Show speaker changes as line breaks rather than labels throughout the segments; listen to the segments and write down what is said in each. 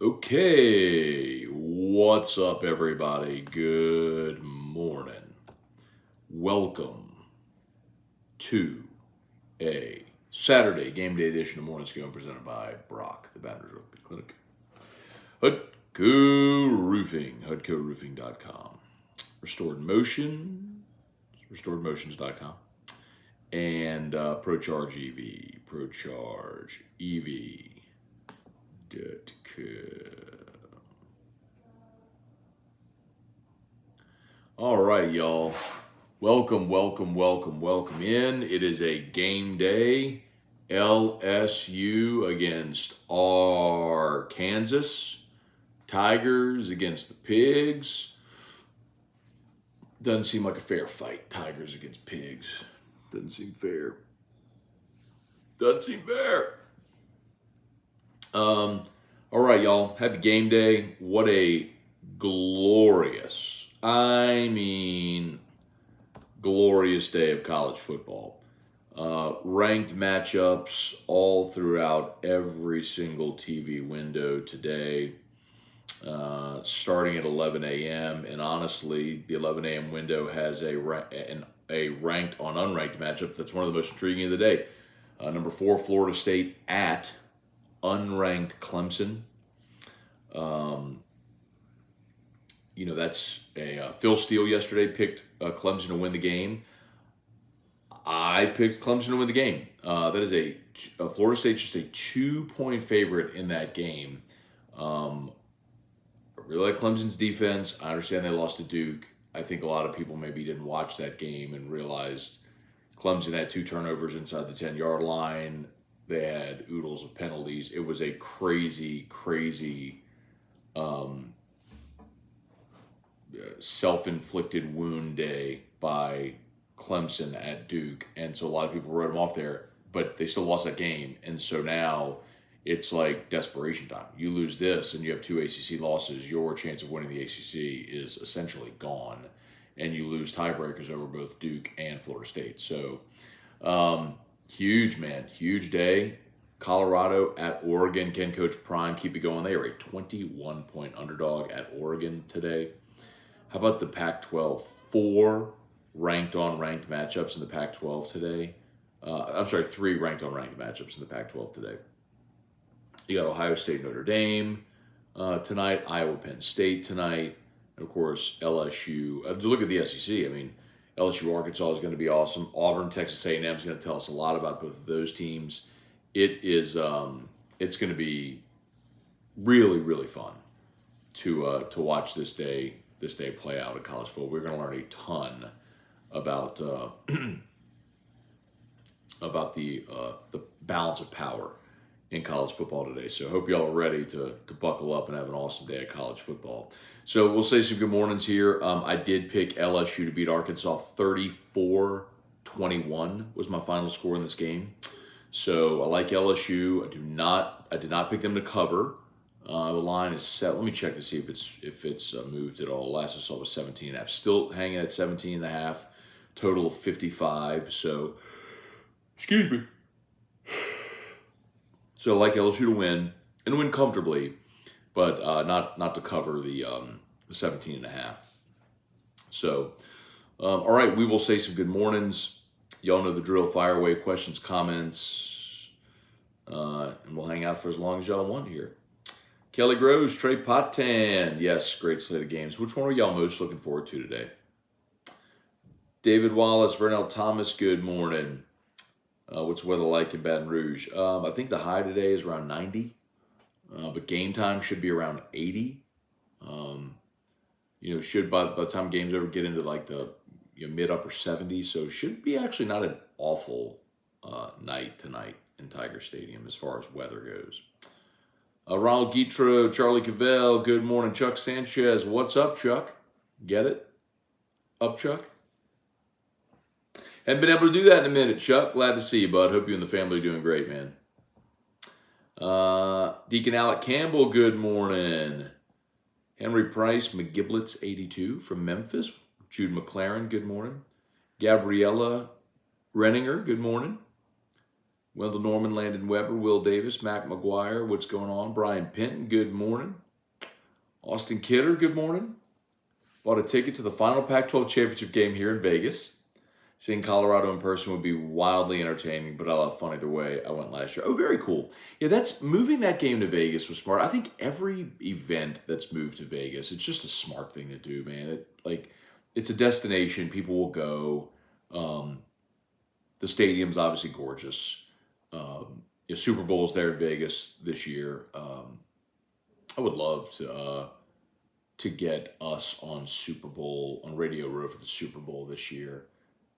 Okay, what's up, everybody? Good morning. Welcome to a Saturday game day edition of Morning Scone presented by Brock, the Batters Rugby Clinic. Hudco Roofing, HudcoRoofing.com. Restored Motion, RestoredMotions.com. And ProCharge EV, ProChargeEV.com. All right, y'all. Welcome in. It is a game day. LSU against Arkansas. Tigers against the Pigs. Doesn't seem like a fair fight. Tigers against Pigs. Doesn't seem fair. All right, y'all. Happy game day. What a glorious, glorious day of college football. Ranked matchups all throughout every single TV window today, starting at 11 a.m. And honestly, the 11 a.m. window has a ranked on unranked matchup that's one of the most intriguing of the day. Number 4, Florida State at unranked Clemson. That's Phil Steele yesterday picked Clemson to win the game. I picked Clemson to win the game. That is a Florida State just a 2-point favorite in that game. I really like Clemson's defense. I understand they lost to Duke. I think a lot of people maybe didn't watch that game and realized Clemson had 2 turnovers inside the 10-yard line. They had oodles of penalties. It was a crazy self-inflicted wound day by Clemson at Duke. And so a lot of people wrote them off there, but they still lost that game. And so now it's like desperation time. You lose this and you have 2 ACC losses, your chance of winning the ACC is essentially gone. And you lose tiebreakers over both Duke and Florida State. So huge day. Colorado at Oregon. Can Coach Prime keep it going? They are a 21-point underdog at Oregon today. How about the Pac-12? 4 ranked on ranked matchups in the Pac-12 today. 3 ranked on ranked matchups in the Pac-12 today. You got Ohio State, Notre Dame tonight, Iowa, Penn State tonight, and of course LSU. Look at the SEC. LSU Arkansas is going to be awesome. Auburn, Texas A&M is going to tell us a lot about both of those teams. It's going to be really fun to watch this day play out in college football. We're going to learn a ton about the balance of power in college football today. So I hope y'all are ready to buckle up and have an awesome day of college football. So we'll say some good mornings here. I did pick LSU to beat Arkansas. 34-21 was my final score in this game. So I like LSU. I did not pick them to cover. The line is set. Let me check to see if it's moved at all. Last I saw was 17.5. Still hanging at 17.5. Total of 55. So, excuse me. So I like LSU to win and win comfortably, but not to cover the 17.5. So, all right, we will say some good mornings. Y'all know the drill. Fire away, questions, comments, and we'll hang out for as long as y'all want here. Kelly Groves, Trey Potan. Yes, great slate of games. Which one are y'all most looking forward to today? David Wallace, Vernell Thomas, good morning. What's the weather like in Baton Rouge? I think the high today is around 90, but game time should be around 80. Should by the time game's over get into like the mid-upper 70s, so should be actually not an awful night tonight in Tiger Stadium as far as weather goes. Ronald Guitro, Charlie Cavell, good morning. Chuck Sanchez, what's up, Chuck? Get it? Up, Chuck? Haven't been able to do that in a minute, Chuck. Glad to see you, bud. Hope you and the family are doing great, man. Deacon Alec Campbell, good morning. Henry Price, McGiblets 82 from Memphis. Jude McLaren, good morning. Gabriella Renninger, good morning. Wendell Norman, Landon Weber, Will Davis, Mac McGuire, what's going on? Brian Pinton, good morning. Austin Kidder, good morning. Bought a ticket to the final Pac-12 championship game here in Vegas. Seeing Colorado in person would be wildly entertaining, but I'll have fun either way. I went last year. Oh, very cool. Yeah, moving that game to Vegas was smart. I think every event that's moved to Vegas, it's just a smart thing to do, man. It's a destination. People will go. The stadium's obviously gorgeous. Super Bowl's there in Vegas this year. I would love to get us on Radio Row for the Super Bowl this year.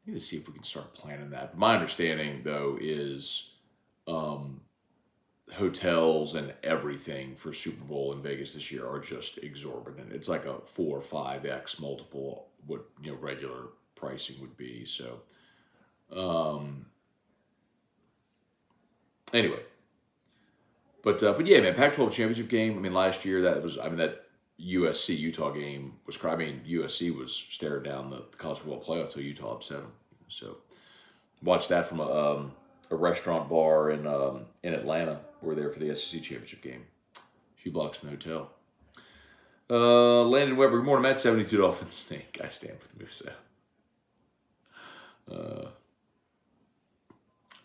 I need to see if we can start planning that. But my understanding, though, is hotels and everything for Super Bowl in Vegas this year are just exorbitant. It's like a 4 or 5x multiple what regular pricing would be. So, anyway, but yeah, man, Pac-12 championship game. I mean, last year that USC Utah game was crazy. USC was staring down the college football playoff till Utah upset them. So watched that from a restaurant bar in Atlanta. We were there for the SEC championship game. A few blocks from the hotel. Landon Weber, good morning, Matt. 72 Dolphins stink. I stand for the move.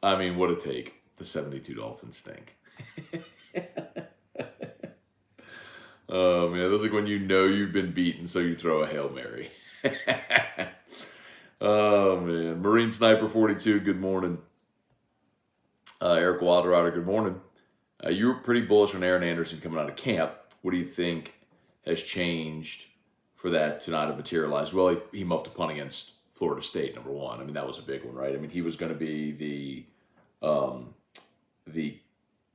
I mean, what a take. The 72 Dolphins stink. Oh, man, that's like when you've been beaten, so you throw a Hail Mary. Oh, man. Marine Sniper 42, good morning. Eric Wilderrider, good morning. You were pretty bullish on Aaron Anderson coming out of camp. What do you think has changed for that to not have materialized? Well, he muffed a punt against Florida State, number one. I mean, that was a big one, right? I mean, he was going to be the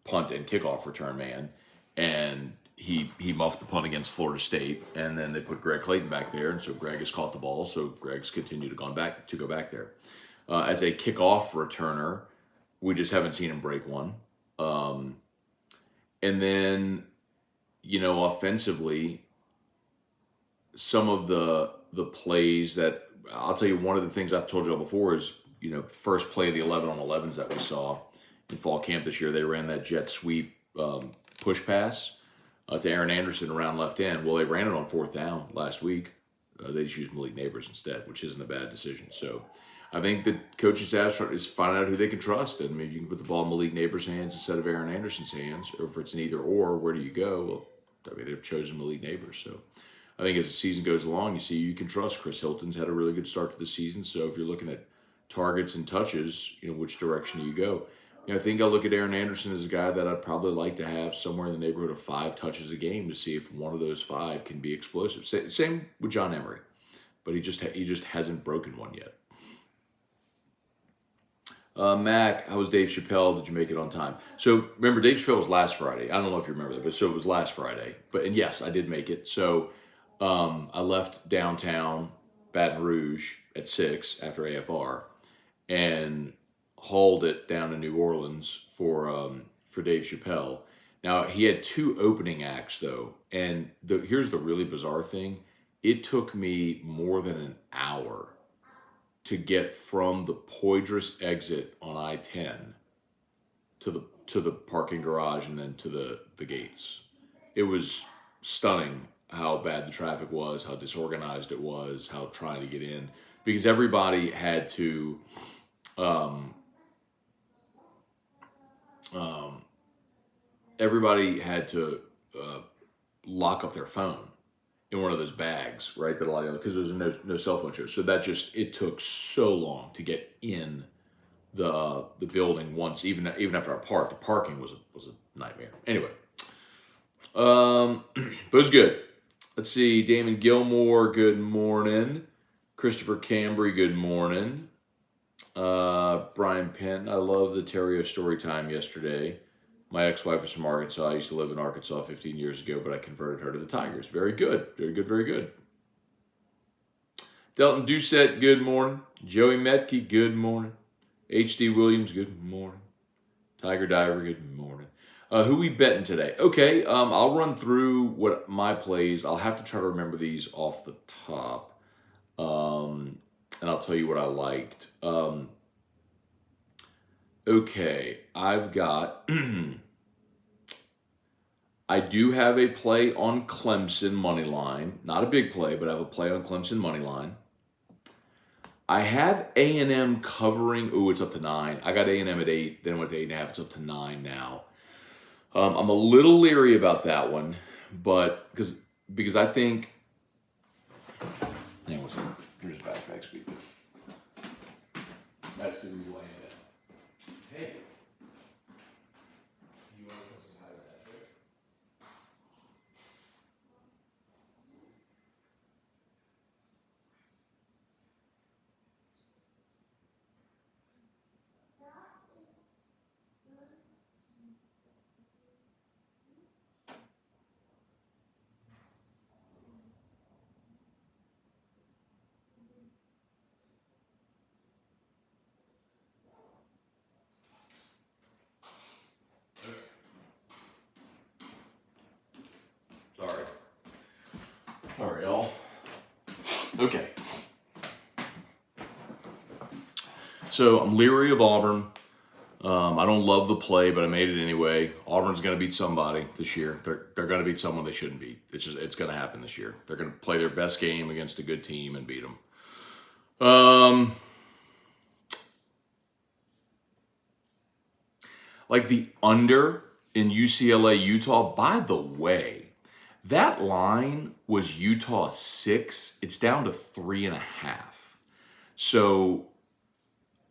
punt and kickoff return man, and he muffed the punt against Florida State, and then they put Greg Clayton back there, and so Greg has caught the ball, so Greg's continued to go back there. As a kickoff returner, we just haven't seen him break one. And then, offensively, some of the plays that, I'll tell you, one of the things I've told you all before is, first play of the 11-on-11s that we saw in fall camp this year, they ran that jet sweep push pass to Aaron Anderson around left end. Well, they ran it on 4th down last week. They just used Malik Neighbors instead, which isn't a bad decision. So I think the coaching staff is finding out who they can trust. And maybe you can put the ball in Malik Neighbors' hands instead of Aaron Anderson's hands. Or if it's an either or, where do you go? Well, I mean, they've chosen Malik Neighbors. So I think as the season goes along, you can trust. Chris Hilton's had a really good start to the season. So if you're looking at targets and touches, which direction do you go? I think I'll look at Aaron Anderson as a guy that I'd probably like to have somewhere in the neighborhood of 5 touches a game to see if one of those 5 can be explosive. Same with John Emery, but he just hasn't broken one yet. Mac, how was Dave Chappelle? Did you make it on time? So remember, Dave Chappelle was last Friday. I don't know if you remember that, but so it was last Friday. And yes, I did make it. So I left downtown Baton Rouge at 6 after AFR and hauled it down to New Orleans for Dave Chappelle. Now, he had 2 opening acts, though, and here's the really bizarre thing. It took me more than an hour to get from the Poydras exit on I-10 to the parking garage and then to the gates. It was stunning how bad the traffic was, how disorganized it was, how trying to get in, because everybody had to lock up their phone in one of those bags, right? That because there's no cell phone show. So it took so long to get in the building once, even after I parked. The parking was a nightmare. Anyway, but it was good. Let's see, Damon Gilmore, good morning. Christopher Cambry, good morning. Brian Penn, I love the Terrio story time yesterday. My ex-wife is from Arkansas. I used to live in Arkansas 15 years ago, but I converted her to the Tigers. Very good. Very good, very good. Delton Doucette, good morning. Joey Metke, good morning. H.D. Williams, good morning. Tiger Diver, good morning. Who we betting today? Okay, I'll run through what my plays. I'll have to try to remember these off the top. And I'll tell you what I liked. Okay, I've got. I do have a play on Clemson money line. Not a big play, but I have a play on Clemson money line. I have A&M covering. Oh, it's up to 9. I got A&M at 8. Then went to 8.5. It's up to 9 now. I'm a little leery about that one, but because I think. Hang on a second. Here's a backpack speaker. That's the reason why I am. Hey. You want to come say hi to that trick? Sorry. All right, y'all. Okay. So I'm leery of Auburn. I don't love the play, but I made it anyway. Auburn's going to beat somebody this year. They're going to beat someone they shouldn't beat. It's going to happen this year. They're going to play their best game against a good team and beat them. Like the under in UCLA Utah. By the way, that line was Utah 6. It's down to 3.5. So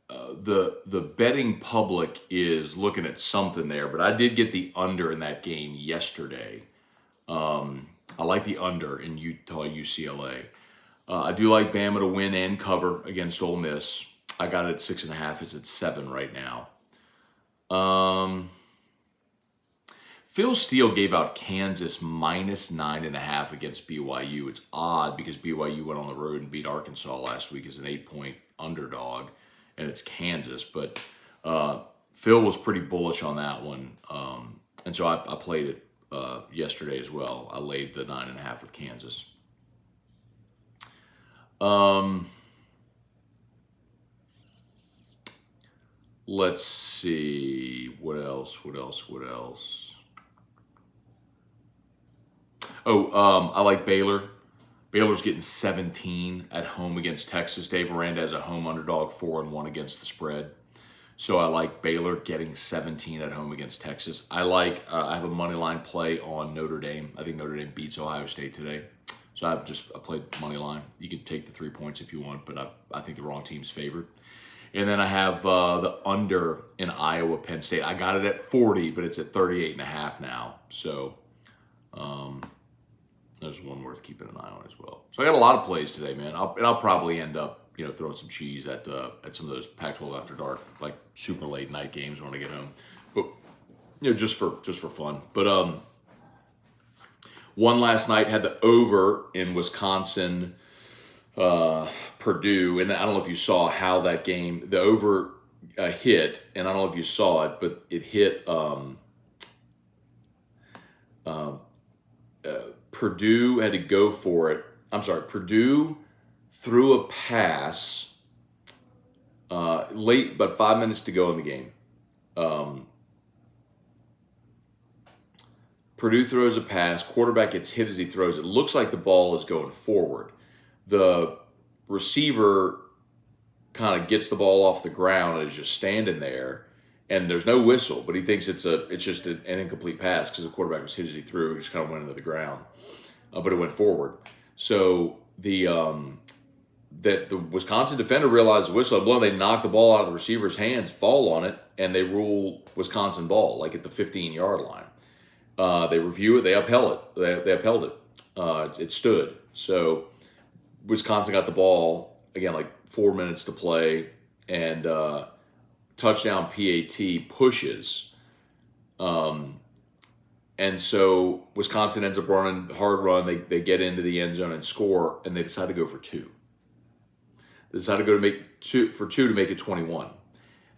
the betting public is looking at something there, but I did get the under in that game yesterday. I like the under in Utah UCLA. I do like Bama to win and cover against Ole Miss. I got it at 6.5. It's at 7 right now. Phil Steele gave out Kansas minus 9.5 against BYU. It's odd because BYU went on the road and beat Arkansas last week as an 8-point underdog, and it's Kansas. But Phil was pretty bullish on that one, and so I played it yesterday as well. I laid the 9.5 with Kansas. Let's see. What else? I like Baylor. Baylor's getting 17 at home against Texas. Dave Aranda has a home underdog 4-1 against the spread. So I like Baylor getting 17 at home against Texas. I have a money line play on Notre Dame. I think Notre Dame beats Ohio State today. So I played money line. You can take the 3 points if you want, but I think the wrong team's favored. And then I have the under in Iowa Penn State. I got it at 40, but it's at 38.5 now. So there's one worth keeping an eye on as well. So I got a lot of plays today, man. I'll probably end up, throwing some cheese at some of those Pac-12 after dark, like super late night games when I get home. But just for fun. But one last night had the over in Wisconsin, Purdue, and I don't know if you saw how that game, the over hit, and I don't know if you saw it, but it hit. Purdue had to go for it. I'm sorry, Purdue threw a pass late, but 5 minutes to go in the game. Purdue throws a pass. Quarterback gets hit as he throws. It looks like the ball is going forward. The receiver kind of gets the ball off the ground and is just standing there, and there's no whistle, but he thinks it's just an incomplete pass because the quarterback was hit as he threw. He just kind of went into the ground, but it went forward. So the Wisconsin defender realized the whistle had blown. They knocked the ball out of the receiver's hands, fall on it, and they rule Wisconsin ball, like at the 15-yard line. They review it. They upheld it. They upheld it. It stood. So Wisconsin got the ball, again, like 4 minutes to play, and touchdown PAT pushes. And so Wisconsin ends up running a hard run. They get into the end zone and score, and they decide to go for 2. They decided to go to make 2 to make it 21.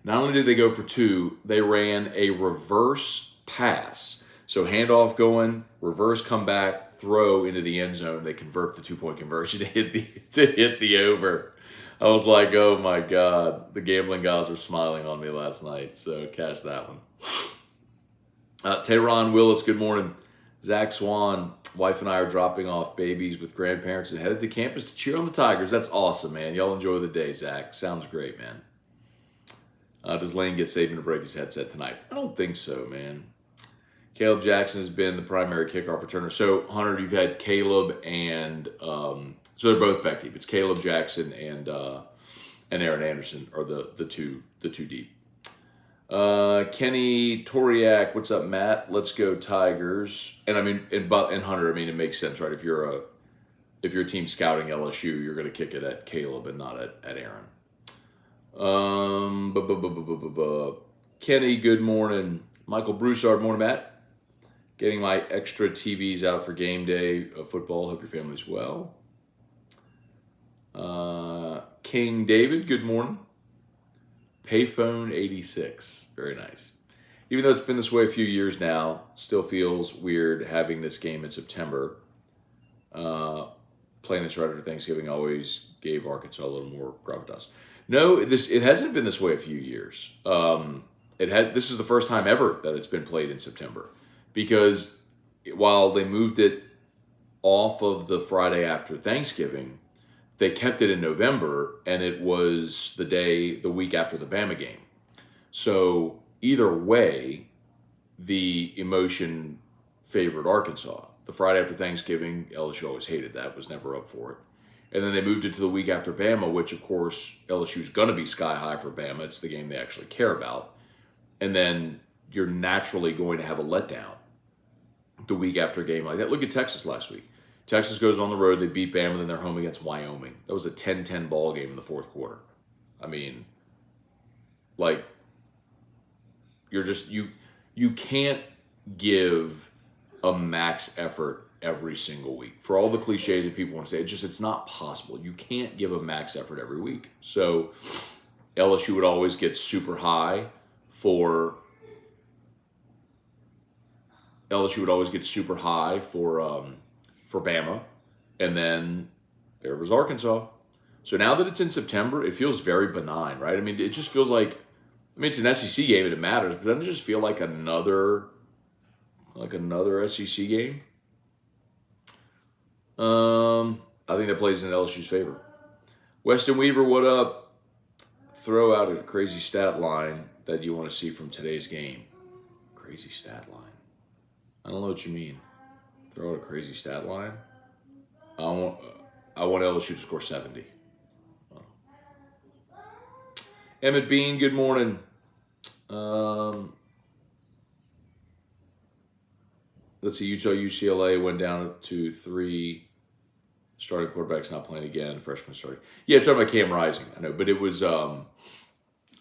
Not only did they go for 2, they ran a reverse pass. So handoff going, reverse comeback, throw into the end zone. They convert the 2-point conversion to hit the over. I was like, oh my God, the gambling gods were smiling on me last night. So catch that one. Tehran Willis, good morning. Zach Swan, wife and I are dropping off babies with grandparents and headed to campus to cheer on the Tigers. That's awesome, man. Y'all enjoy the day, Zach. Sounds great, man. Does Lane get Saban to break his headset tonight? I don't think so, man. Caleb Jackson has been the primary kickoff returner. So, Hunter, you've had Caleb and so they're both back deep. It's Caleb Jackson and Aaron Anderson are the two deep. Kenny Toriak, what's up, Matt? Let's go Tigers. And I mean, and Hunter, I mean, it makes sense, right? If you're a team scouting LSU, you're going to kick it at Caleb and not at Aaron. Kenny, good morning. Michael Broussard, morning, Matt. Getting my extra TVs out for game day of football. Hope your family's well. King David, good morning. Payphone 86, very nice. Even though it's been this way a few years now, still feels weird having this game in September. Playing this right after Thanksgiving always gave Arkansas a little more gravitas. No, it hasn't been this way a few years. This is the first time ever that it's been played in September, because while they moved it off of the Friday after Thanksgiving, they kept it in November, and it was the week after the Bama game. So either way, the emotion favored Arkansas. The Friday after Thanksgiving, LSU always hated that, was never up for it. And then they moved it to the week after Bama, which, of course, LSU's going to be sky high for Bama. It's the game they actually care about. And then you're naturally going to have a letdown the week after a game like that. Look at Texas last week. Texas goes on the road, they beat Bama, then they're home against Wyoming. That was a 10-10 ball game in the fourth quarter. I mean, like, you can't give a max effort every single week. For all the cliches that people want to say, it's not possible. You can't give a max effort every week. So LSU would always get super high for Bama, and then there was Arkansas. So now that it's in September, it feels very benign, right? I mean, it just feels like, it's an SEC game and it matters, but doesn't it just feel like another SEC game? I think that plays in LSU's favor. Weston Weaver, what up? Throw out a crazy stat line that you want to see from today's game. Crazy stat line. I don't know what you mean. Throw out a crazy stat line. I want LSU to score 70. Emmett Bean, good morning. Let's see, Utah, UCLA went down to 3 starting quarterbacks not playing again. Freshman starting. Yeah, talking about Cam Rising. I know, but it was I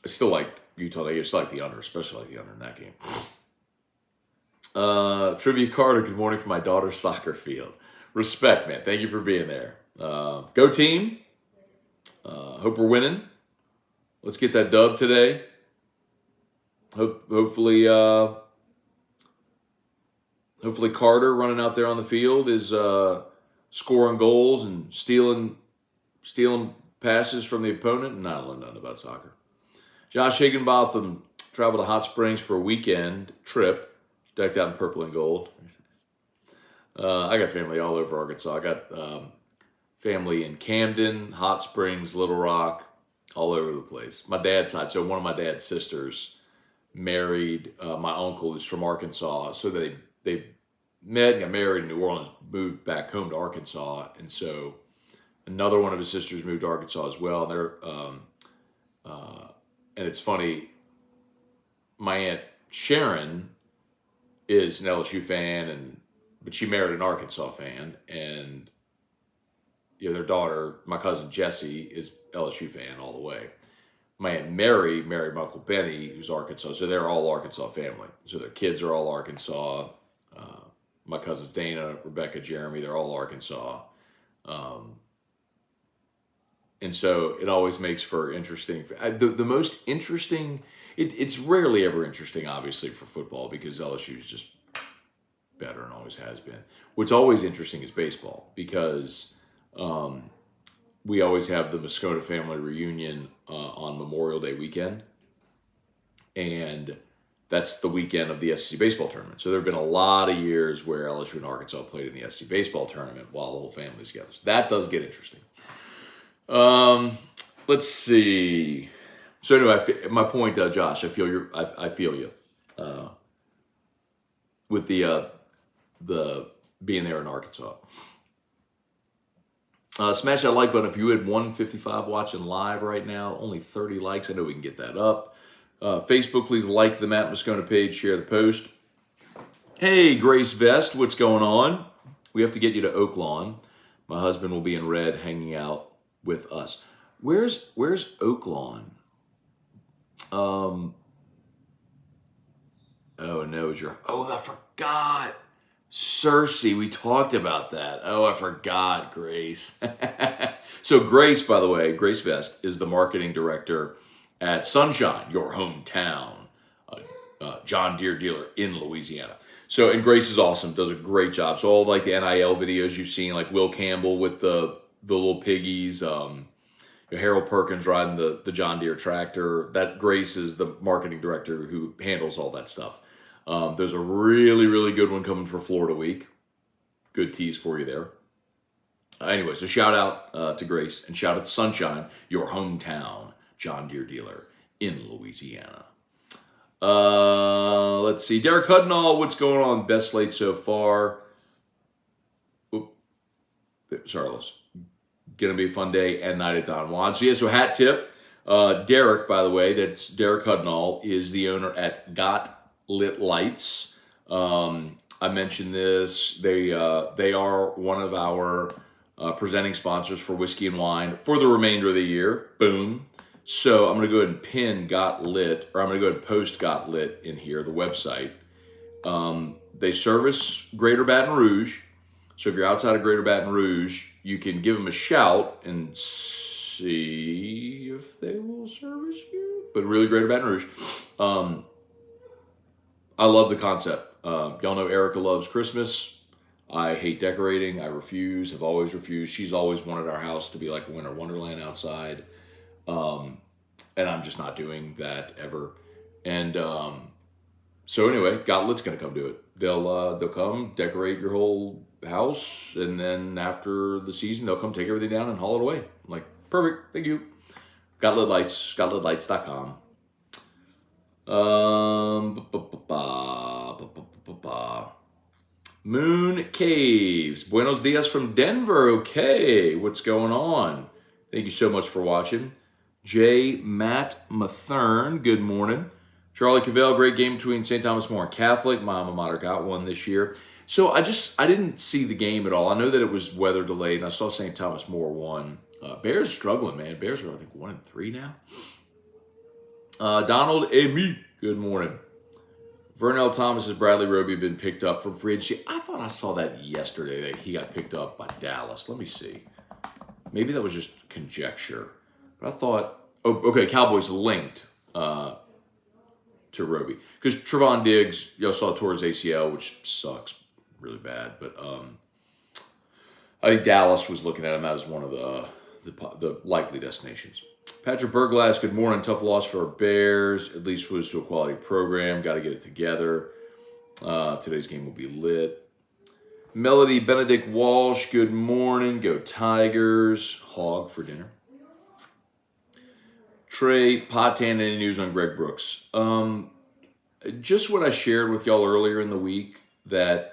still like Utah. They still like the under, especially like the under in that game. Trivia Carter, good morning from my daughter's soccer field. Respect, man. Thank you for being there. Go team. Hope we're winning. Let's get that dub today. Hopefully Carter running out there on the field is scoring goals and stealing passes from the opponent. And I don't know nothing about soccer. Josh Higginbotham traveled to Hot Springs for a weekend trip, decked out in purple and gold. I got family all over Arkansas. I got family in Camden, Hot Springs, Little Rock, all over the place. My dad's side, so one of my dad's sisters married my uncle who's from Arkansas. So they met and got married in New Orleans, moved back home to Arkansas. And so another one of his sisters moved to Arkansas as well. And it's funny, my Aunt Sharon is an LSU fan, but she married an Arkansas fan, and their daughter, my cousin Jesse, is LSU fan all the way. My Aunt Mary married my Uncle Benny, who's Arkansas, so they're all Arkansas family. So their kids are all Arkansas. My cousins Dana, Rebecca, Jeremy, they're all Arkansas. And so it always makes for interesting. The most interesting, it's rarely ever interesting, obviously, for football, because LSU is just better and always has been. What's always interesting is baseball, because we always have the Moscona family reunion on Memorial Day weekend. And that's the weekend of the SEC baseball tournament. So there have been a lot of years where LSU and Arkansas played in the SEC baseball tournament while the whole family's together. So that does get interesting. Let's see. So anyway, my point, Josh, I feel you with the being there in Arkansas. Smash that like button if you had 155 watching live right now. Only 30 likes. I know we can get that up. Facebook, please like the Matt Moscona page, share the post. Hey, Grace Vest, what's going on? We have to get you to Oak Lawn. My husband will be in red hanging out with us. Where's Oak Lawn? Oh no, I forgot. Cersei, we talked about that. Oh, I forgot, Grace. So Grace, by the way, Grace Vest is the marketing director at Sunshine, your hometown, John Deere dealer in Louisiana. So, and Grace is awesome, does a great job. So all like the NIL videos you've seen, like Will Campbell with the little piggies, Harold Perkins riding the John Deere tractor. That Grace is the marketing director who handles all that stuff. There's a really, really good one coming for Florida Week. Good tease for you there. Anyway, so shout out to Grace and shout out to Sunshine, your hometown John Deere dealer in Louisiana. Let's see. Derek Hudnall, what's going on? Best slate so far. Sorry, going to be a fun day and night at Don Juan. So, yeah, so hat tip. Derek, by the way, that's Derek Hudnall, is the owner at Got Lit Lights. I mentioned this. They are one of our presenting sponsors for Whiskey and Wine for the remainder of the year. Boom. So I'm going to go ahead and pin Got Lit, or I'm going to go ahead and post Got Lit in here, the website. They service Greater Baton Rouge. So if you're outside of Greater Baton Rouge, you can give them a shout and see if they will service you. But really, Greater Baton Rouge. I love the concept. Y'all know Erica loves Christmas. I hate decorating. I refuse. Have always refused. She's always wanted our house to be like a winter wonderland outside. And I'm just not doing that ever. And so anyway, Got Lit's going to come do it. They'll come decorate your whole house, and then after the season, they'll come take everything down and haul it away. I'm like, perfect, thank you. Got Lit Lights, gotlitlights.com. Moon Caves, buenos dias from Denver. Okay, what's going on? Thank you so much for watching. J. Matt Mathern, good morning. Charlie Cavell, great game between St. Thomas More and Catholic. My alma mater got one this year. So I didn't see the game at all. I know that it was weather delayed, and I saw St. Thomas More won. Bears struggling, man. Bears are, I think, 1-3 now. Donald Amy, good morning. Vernell Thomas has Bradley Roby been picked up from free agency? I thought I saw that yesterday, that he got picked up by Dallas. Let me see. Maybe that was just conjecture. But I thought, oh, okay, Cowboys linked to Roby. Because Trevon Diggs, y'all saw towards ACL, which sucks really bad. But I think Dallas was looking at him as one of the likely destinations. Patrick Berglass, good morning. Tough loss for our Bears. At least was to a quality program. Got to get it together. Today's game will be lit. Melody Benedict Walsh, good morning. Go Tigers. Hog for dinner. Trey Potan, any news on Greg Brooks? Just what I shared with y'all earlier in the week, that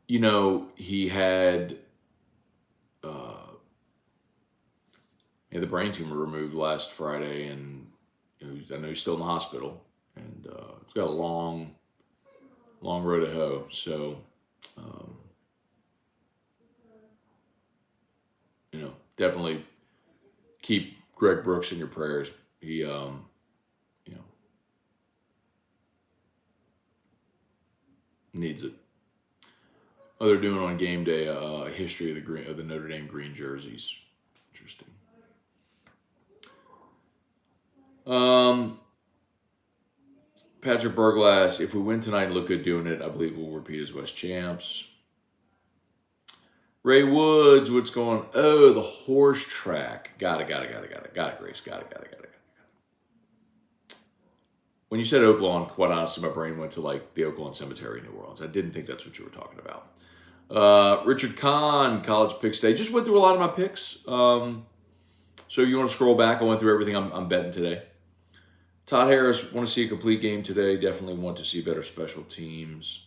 you know, he had the brain tumor removed last Friday, and you know, I know he's still in the hospital, and he's got a long road to hoe. So, you know, definitely keep Greg Brooks in your prayers. He, you know, needs it. Oh, they're doing on game day a history of the Notre Dame green jerseys. Interesting. Patrick Burglass, if we win tonight and look good doing it, I believe we'll repeat as West champs. Ray Woods, what's going? Oh, the horse track. Got it, Grace. Got it. When you said Oaklawn, quite honestly, my brain went to like the Oaklawn Cemetery in New Orleans. I didn't think that's what you were talking about. Richard Kahn, college picks day. Just went through a lot of my picks. So if you want to scroll back, I went through everything I'm betting today. Todd Harris, want to see a complete game today. Definitely want to see better special teams.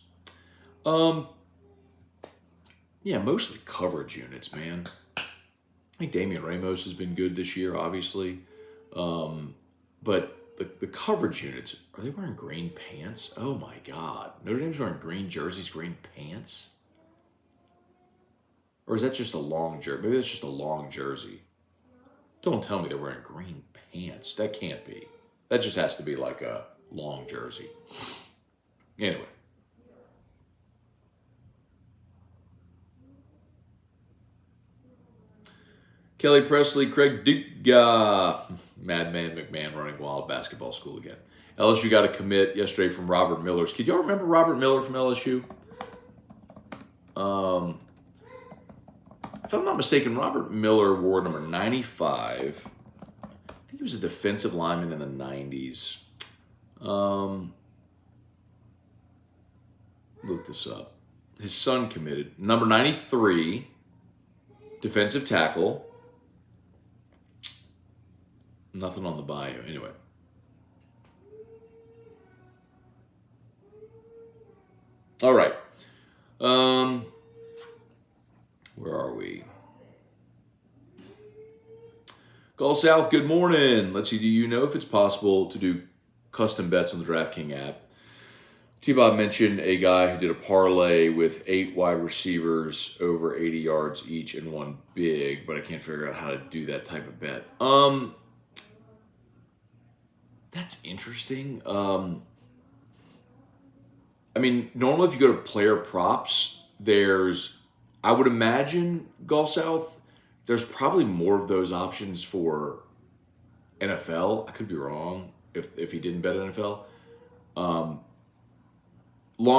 Yeah, mostly coverage units, man. I think Damian Ramos has been good this year, obviously. But the coverage units, are they wearing green pants? Oh, my God. Notre Dame's wearing green jerseys, green pants? Or is that just a long jersey? Maybe that's just a long jersey. Don't tell me they're wearing green pants. That can't be. That just has to be like a long jersey. Anyway. Kelly Presley, Craig Duga, Madman McMahon running wild basketball school again. LSU got a commit yesterday from Robert Miller's. Could y'all remember Robert Miller from LSU? If I'm not mistaken, Robert Miller wore number 95. I think he was a defensive lineman in the 90s. Look this up. His son committed. Number 93, defensive tackle. Nothing on the bio. Anyway. All right. Where are we? Call South, good morning. Let's see, do you know if it's possible to do custom bets on the DraftKings app? T-Bob mentioned a guy who did a parlay with 8 wide receivers over 80 yards each and one big, but I can't figure out how to do that type of bet. That's interesting. I mean, normally if you go to player props, I would imagine, Gulf South, there's probably more of those options for NFL. I could be wrong if he didn't bet NFL. Long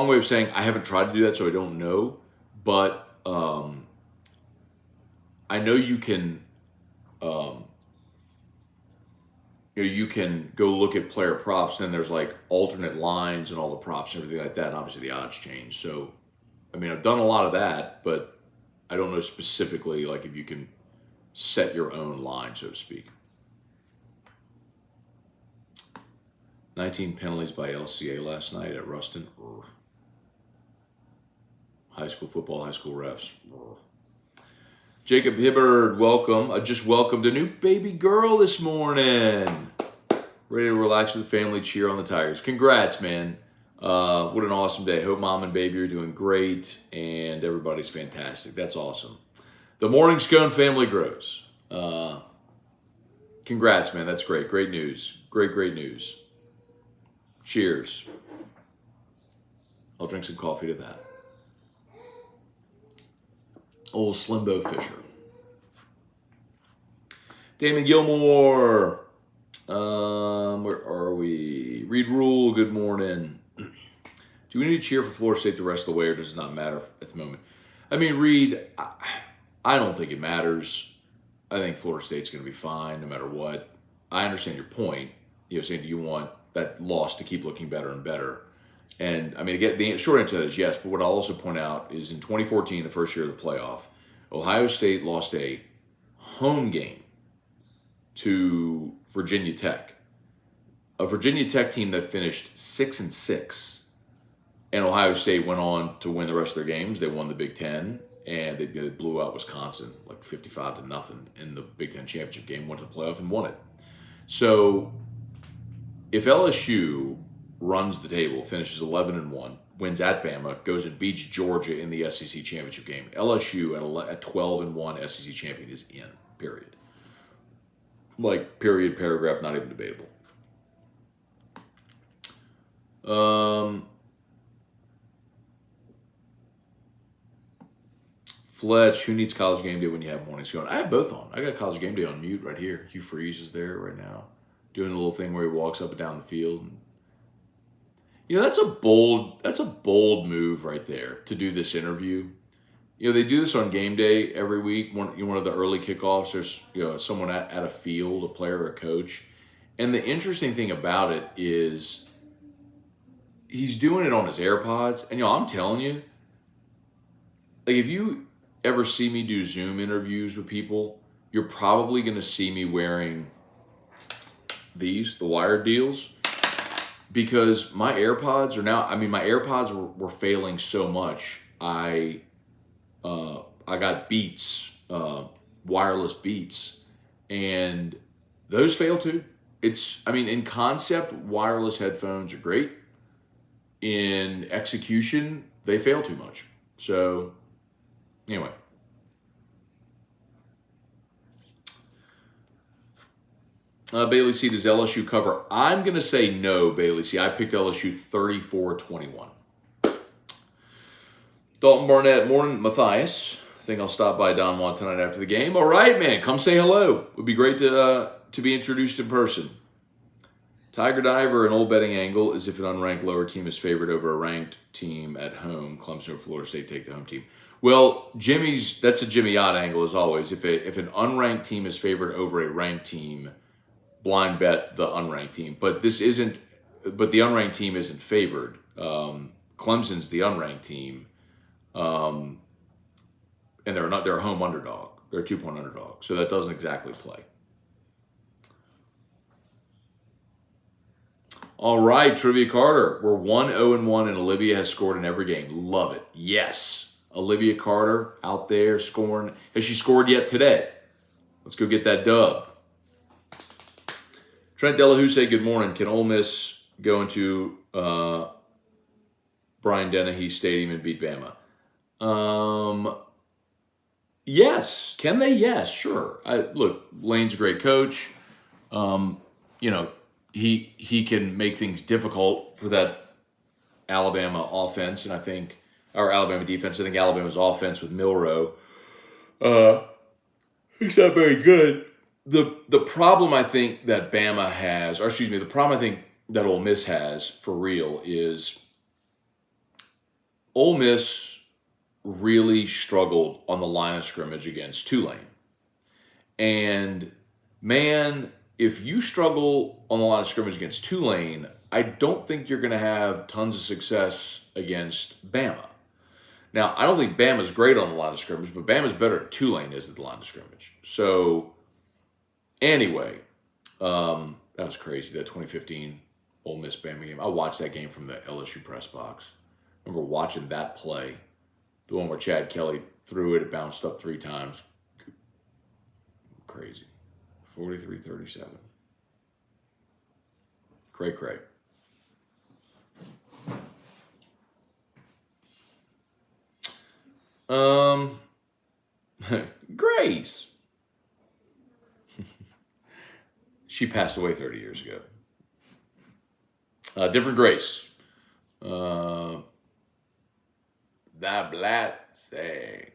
way of saying I haven't tried to do that, so I don't know. But I know you can. You can go look at player props. Then there's like alternate lines and all the props and everything like that. And obviously the odds change. So, I mean, I've done a lot of that, but I don't know specifically like if you can set your own line, so to speak. 19 penalties by LCA last night at Ruston. High school football, high school refs. Jacob Hibbard, welcome. I just welcomed a new baby girl this morning. Ready to relax with the family, cheer on the Tigers. Congrats, man. What an awesome day. Hope mom and baby are doing great and everybody's fantastic. That's awesome. The morning Scone family grows. Congrats, man. That's great. Great news. Great news. Cheers. I'll drink some coffee to that. Old Slimbo Fisher. Damon Gilmore. Where are we? Reed Rule, good morning. Do we need to cheer for Florida State the rest of the way, or does it not matter at the moment? I mean, Reed, I don't think it matters. I think Florida State's going to be fine no matter what. I understand your point. Saying, do you want that loss to keep looking better and better? And, I mean, again, the short answer to that is yes, but what I'll also point out is in 2014, the first year of the playoff, Ohio State lost a home game to Virginia Tech. A Virginia Tech team that finished 6-6. And Ohio State went on to win the rest of their games. They won the Big Ten, and they blew out Wisconsin like 55-0 in the Big Ten championship game, went to the playoff and won it. So if LSU runs the table, finishes 11-1, wins at Bama, goes and beats Georgia in the SEC championship game, LSU at 12-1 SEC champion is in, period. Like, period, paragraph, not even debatable. Fletch, who needs College Game Day when you have morning Scone? I have both on. I got College Game Day on mute right here. Hugh Freeze is there right now, doing a little thing where he walks up and down the field and That's a bold move right there to do this interview. They do this on game day every week. One of the early kickoffs, there's someone at a field, a player or a coach. And the interesting thing about it is he's doing it on his AirPods. And I'm telling you, like if you ever see me do Zoom interviews with people, you're probably going to see me wearing the wired deals, because my AirPods are now, my AirPods were failing so much. I got Beats, wireless Beats, and those fail too. In concept, wireless headphones are great. In execution, they fail too much. So, anyway. Bailey C, does LSU cover? I'm going to say no, Bailey C. I picked LSU 34-21. Dalton Barnett, morning. Matthias, I think I'll stop by Don Juan tonight after the game. All right, man, come say hello. It would be great to be introduced in person. Tiger Diver, an old betting angle is if an unranked lower team is favored over a ranked team at home. Clemson or Florida State take the home team. Well, that's a Jimmy Yacht angle as always. If an unranked team is favored over a ranked team, blind bet the unranked team. But the unranked team isn't favored. Clemson's the unranked team. And they're a home underdog. They're a 2-point underdog. So that doesn't exactly play. All right, Trivia Carter. We're 1-0-1 and Olivia has scored in every game. Love it. Yes. Olivia Carter out there scoring. Has she scored yet today? Let's go get that dub. Trent Delahousse, good morning. Can Ole Miss go into Brian Dennehy Stadium and beat Bama? Yes. Can they? Yes, sure. Look, Lane's a great coach. He can make things difficult for that Alabama offense, and our Alabama defense. I think Alabama's offense with Milroe, he's not very good. The problem I think that Bama has, the problem I think that Ole Miss has for real is Ole Miss really struggled on the line of scrimmage against Tulane. And man, if you struggle on the line of scrimmage against Tulane, I don't think you're going to have tons of success against Bama. Now, I don't think Bama's great on the line of scrimmage, but Bama's better than Tulane is at the line of scrimmage. So, anyway, that was crazy, that 2015 Ole Miss Bama game. I watched that game from the LSU press box. I remember watching that play, the one where Chad Kelly threw it, it bounced up 3 times. Crazy. 43-37. Cray. Grace. She passed away 30 years ago. Different Grace. The Blessing.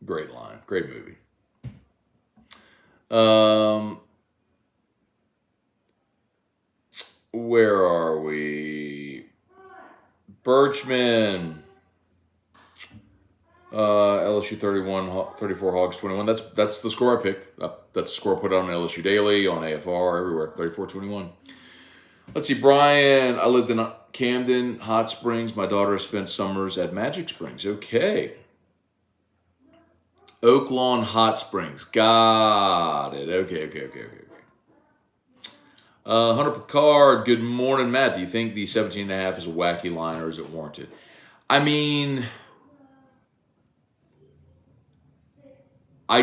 Great line. Great movie. Where are we? Birchman. LSU 31, 34 Hogs 21. That's the score I picked. That's the score I put on LSU Daily, on AFR, everywhere. 34-21. Let's see, Brian. I lived in Camden, Hot Springs. My daughter spent summers at Magic Springs. Okay. Oak Lawn Hot Springs. Got it. Okay. Hunter Picard. Good morning, Matt. Do you think the 17.5 is a wacky line or is it warranted? I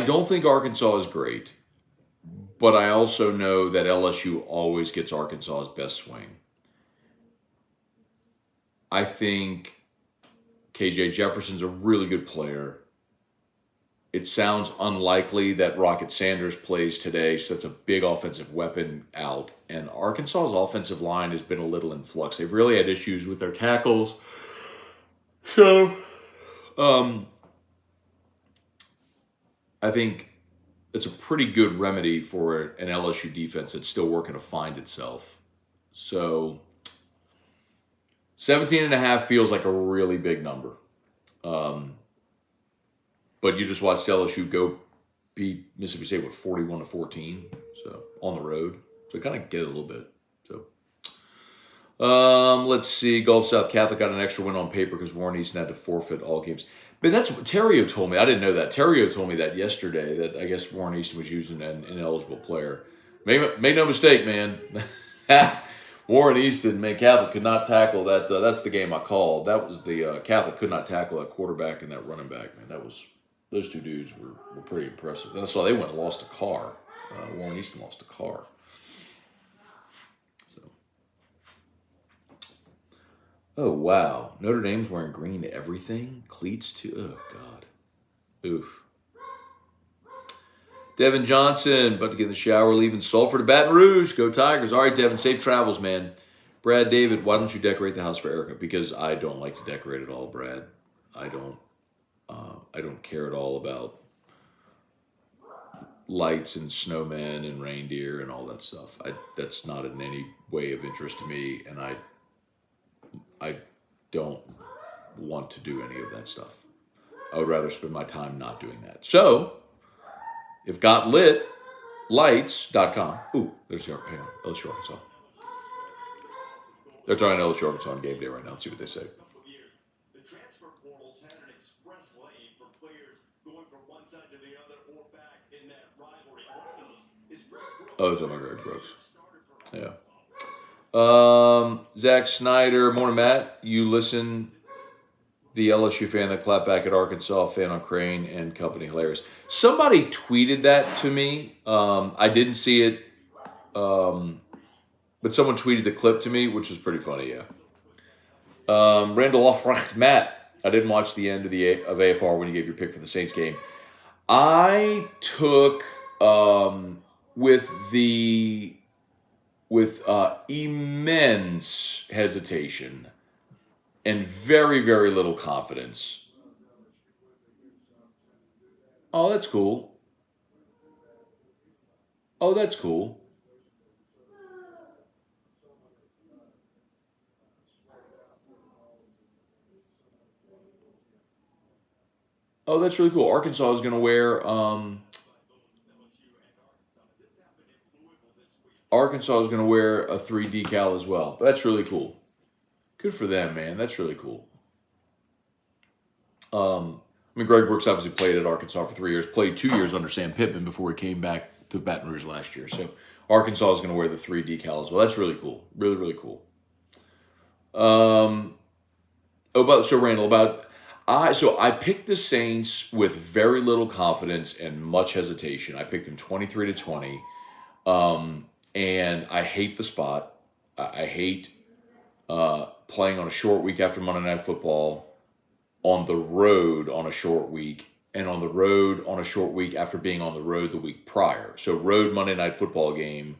don't think Arkansas is great, but I also know that LSU always gets Arkansas's best swing. I think KJ Jefferson's a really good player. It sounds unlikely that Rocket Sanders plays today, so that's a big offensive weapon out. And Arkansas's offensive line has been a little in flux. They've really had issues with their tackles. So, I think it's a pretty good remedy for an LSU defense that's still working to find itself. So, 17.5 feels like a really big number. But you just watched LSU go beat Mississippi State with 41-14, so on the road. So kind of get it a little bit. So let's see. Gulf South Catholic got an extra win on paper because Warren Easton had to forfeit all games. But that's what Terrio told me. I didn't know that. Terrio told me that yesterday, that I guess Warren Easton was using an ineligible player. Make no mistake, man. Warren Easton, man, Catholic could not tackle that. That's the game I called. That was the Catholic could not tackle that quarterback and that running back, man. Those two dudes were pretty impressive. And I saw they went and lost a car. Warren Easton lost a car. So, oh wow, Notre Dame's wearing green to everything. Cleats too. Oh God. Oof. Devin Johnson, about to get in the shower, leaving Sulphur to Baton Rouge. Go Tigers. All right, Devin, safe travels, man. Brad David, why don't you decorate the house for Erica? Because I don't like to decorate at all, Brad. I don't care at all about lights and snowmen and reindeer and all that stuff. That's not in any way of interest to me, and I don't want to do any of that stuff. I would rather spend my time not doing that. So, if Got Lit Lights.com. Ooh, there's your LSU Arkansas. They're talking LSU Arkansas on game day right now. Let's see what they say.
The transfer portals had an express lane for players going from one side to the other or back in that rivalry.
Oh, it's on my Greg Brooks. Yeah. Zach Snyder, morning, Matt. You listen. The LSU fan that clapped back at Arkansas, fan on Crane and company, hilarious. Somebody tweeted that to me. I didn't see it, but someone tweeted the clip to me, which was pretty funny, yeah. Randall Offrecht, Matt, I didn't watch the end of AFR when you gave your pick for the Saints game. I took with immense hesitation and very, very little confidence. Oh, that's cool. Oh, that's cool. Oh, that's really cool. Arkansas is going to wear a 3 decal as well. But that's really cool. Good for them, man. That's really cool. Greg Brooks obviously played at Arkansas for 3 years, played 2 years under Sam Pittman before he came back to Baton Rouge last year. So Arkansas is going to wear the 3 decal as well. That's really cool. Really, really cool. Randall, I picked the Saints with very little confidence and much hesitation. I picked them 23-20. And I hate the spot. I hate playing on a short week after Monday Night Football, on the road on a short week, and on the road on a short week after being on the road the week prior. So road Monday Night Football game,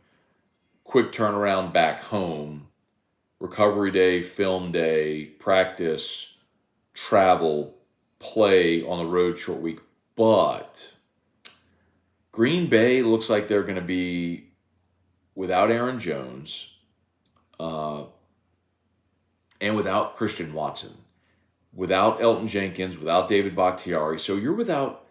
quick turnaround back home, recovery day, film day, practice, travel, play on the road short week. But Green Bay looks like they're going to be without Aaron Jones, and without Christian Watson, without Elton Jenkins, without David Bakhtiari. So you're without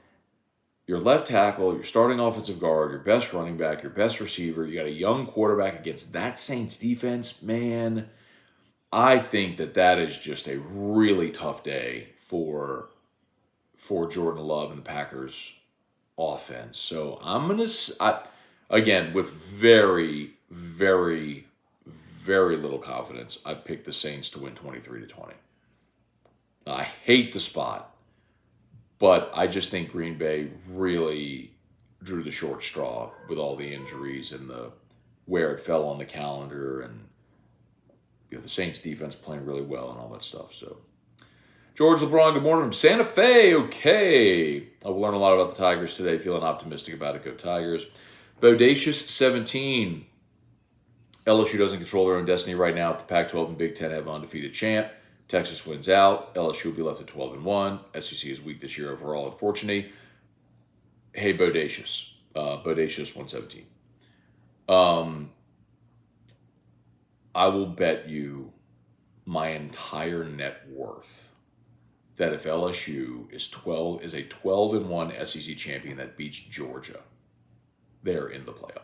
your left tackle, your starting offensive guard, your best running back, your best receiver. You got a young quarterback against that Saints defense. Man, I think that is just a really tough day for Jordan Love and the Packers offense. So I'm going to, again, with very, very, very little confidence, I picked the Saints to win 23-20. I hate the spot, but I just think Green Bay really drew the short straw with all the injuries and where it fell on the calendar, and the Saints defense playing really well and all that stuff. So, George LeBron, good morning from Santa Fe. Okay, I will learn a lot about the Tigers today. Feeling optimistic about it. Go Tigers. Bodacious 17. LSU doesn't control their own destiny right now. If the Pac-12 and Big Ten have an undefeated champ, Texas wins out. LSU will be left at 12-1. SEC is weak this year overall, unfortunately. Hey, Bodacious. Bodacious 117. I will bet you my entire net worth that if LSU is a 12-1 SEC champion that beats Georgia, they're in the playoff.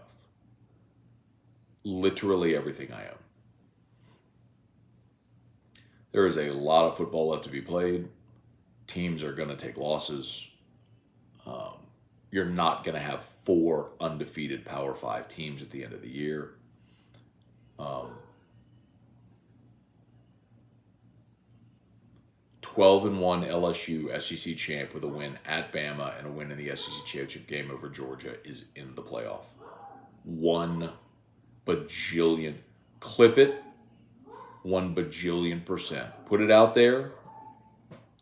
Literally everything I own. There is a lot of football left to be played. Teams are going to take losses. You're not going to have 4 undefeated Power 5 teams at the end of the year. 12-1 LSU SEC champ with a win at Bama and a win in the SEC championship game over Georgia is in the playoff. 1 bajillion. Clip it. 1 bajillion%. Put it out there.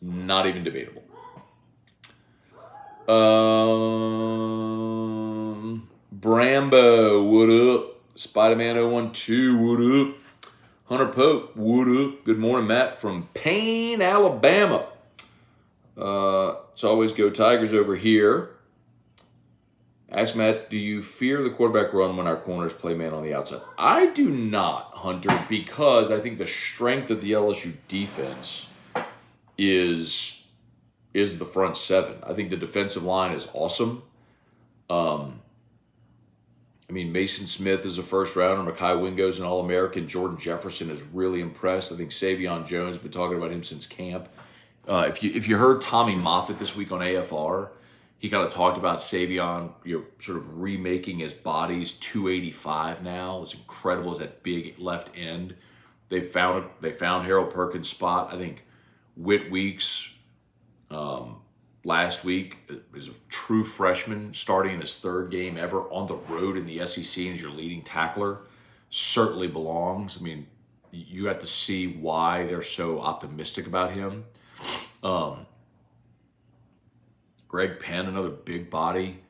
Not even debatable. Brambo, what up? Spider-Man 012, what up? Hunter Pope, what up? Good morning, Matt from Payne, Alabama. It's always go Tigers over here. Ask Matt, do you fear the quarterback run when our corners play man on the outside? I do not, Hunter, because I think the strength of the LSU defense is the front 7. I think the defensive line is awesome. Mason Smith is a first rounder. Mekhi Wingo's an All-American. Jordan Jefferson is really impressed. I think Savion Jones, been talking about him since camp. If you heard Tommy Moffitt this week on AFR, he kind of talked about Savion, sort of remaking his body. He's 285 now. It's incredible as that big left end. They found Harold Perkins' spot. I think Whit Weeks last week is a true freshman starting in his 3rd game ever on the road in the SEC and as your leading tackler. Certainly belongs. You have to see why they're so optimistic about him. Greg Penn, another big body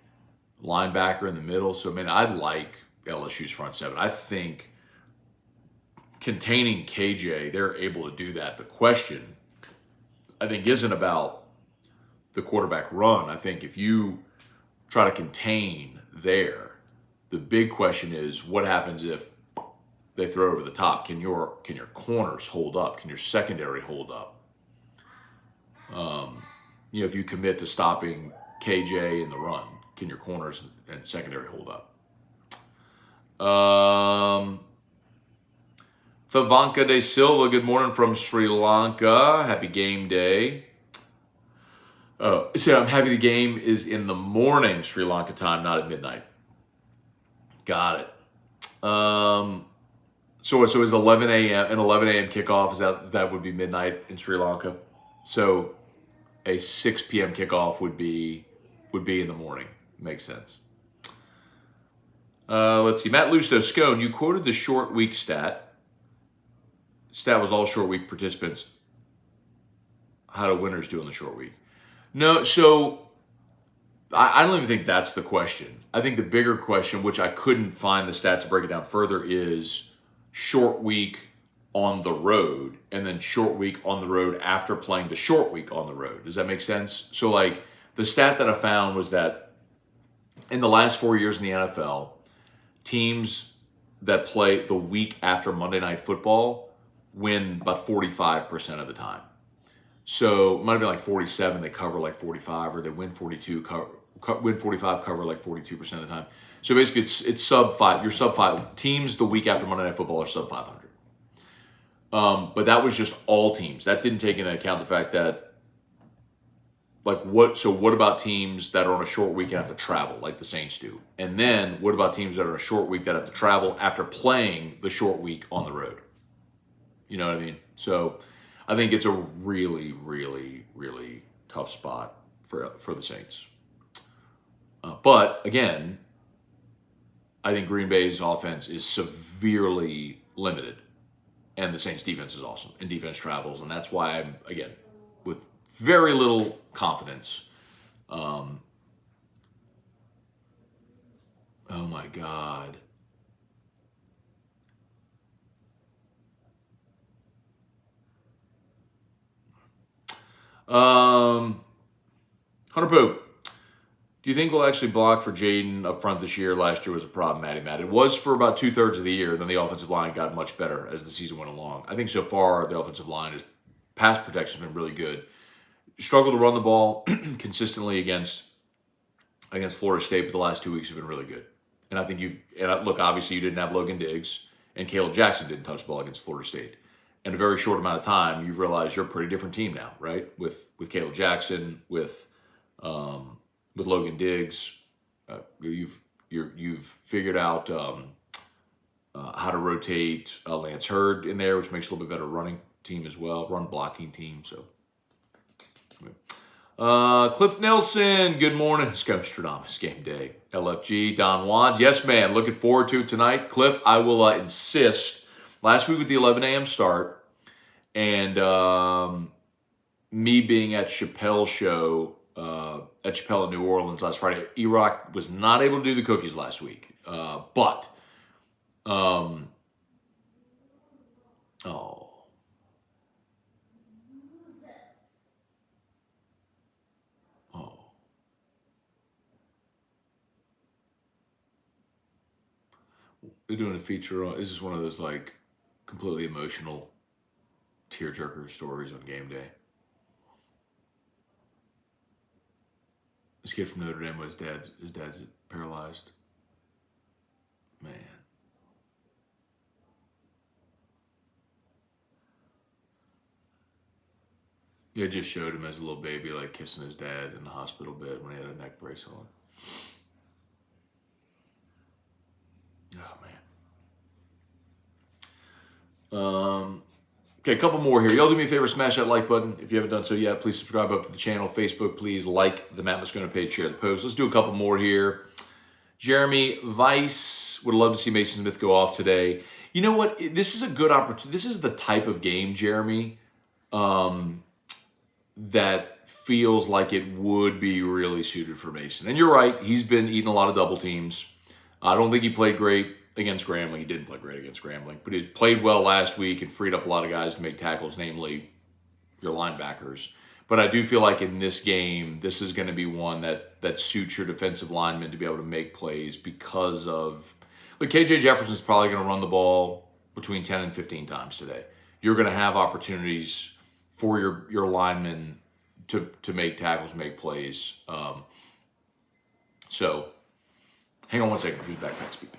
linebacker in the middle. So, I like LSU's front 7. I think containing KJ, they're able to do that. The question, I think, isn't about the quarterback run. I think if you try to contain there, the big question is what happens if they throw over the top? Can your corners hold up? Can your secondary hold up? If you commit to stopping KJ in the run, can your corners and secondary hold up? Thavanka De Silva, good morning from Sri Lanka. Happy game day. So I'm happy the game is in the morning, Sri Lanka time, not at midnight. Got it. So it's 11 a.m. An 11 a.m. kickoff. That would be midnight in Sri Lanka. So a 6 p.m. kickoff would be in the morning. Makes sense. Let's see. Matt Lusto, Scone, you quoted the short week stat. Stat was all short week participants. How do winners do in the short week? No, so I don't even think that's the question. I think the bigger question, which I couldn't find the stat to break it down further, is short week on the road and then short week on the road after playing the short week on the road. Does that make sense? So, the stat that I found was that in the last 4 years in the NFL, teams that play the week after Monday Night Football win about 45% of the time. So it might have been 47, they cover 45, or they win 42, win 45, cover 42% of the time. So basically it's sub 5. You're sub 5. Teams the week after Monday Night Football are sub 500. But that was just all teams. That didn't take into account the fact that what about teams that are on a short week and have to travel like the Saints do? And then what about teams that are on a short week that have to travel after playing the short week on the road? You know what I mean? So I think it's a really, really, really tough spot for the Saints. But again, I think Green Bay's offense is severely limited, and the Saints' defense is awesome, and defense travels, and that's why I'm, again, with very little confidence. Oh my God. Hunter Pope. Do you think we'll actually block for Jaden up front this year? Last year was a problem, Matt. It was for about 2/3 of the year. Then the offensive line got much better as the season went along. I think so far the offensive line is pass protection has been really good. Struggled to run the ball consistently against Florida State, but the last 2 weeks have been really good. And I think look, obviously you didn't have Logan Diggs, and Caleb Jackson didn't touch the ball against Florida State. In a very short amount of time, you've realized you're a pretty different team now, right? With Caleb Jackson, with Logan Diggs, you've figured out how to rotate Lance Hurd in there, which makes a little bit better running team as well, run blocking team. So, Cliff Nelson, good morning. Scone game day. LFG, Don Wands. Yes, man. Looking forward to it tonight. Cliff, I will insist. Last week with the 11 a.m. start and me being at Chappelle's show at Chappelle in New Orleans last Friday, E-Rock was not able to do the cookies last week. They're doing a feature on. This is one of those like completely emotional tearjerker stories on game day. This kid from Notre Dame, his dad's paralyzed. Man. They just showed him as a little baby, like kissing his dad in the hospital bed when he had a neck brace on. Oh, man. Okay, a couple more here. Y'all do me a favor, smash that like button. If you haven't done so yet, please subscribe up to the channel. Facebook, please like the Matt Moscona page, share the post. Let's do a couple more here. Jeremy Weiss would love to see Mason Smith go off today. You know what? This is a good opportunity. This is the type of game, Jeremy, that feels like it would be really suited for Mason. And you're right. He's been eating a lot of double teams. I don't think he played great against Grambling. He didn't play great against Grambling, but he played well last week and freed up a lot of guys to make tackles, namely your linebackers. But I do feel like in this game, this is going to be one that suits your defensive linemen to be able to make plays because of... Look, KJ Jefferson's probably going to run the ball between 10 and 15 times today. You're going to have opportunities for your linemen to make tackles, make plays. So, hang on one second. Who's backpack speaking?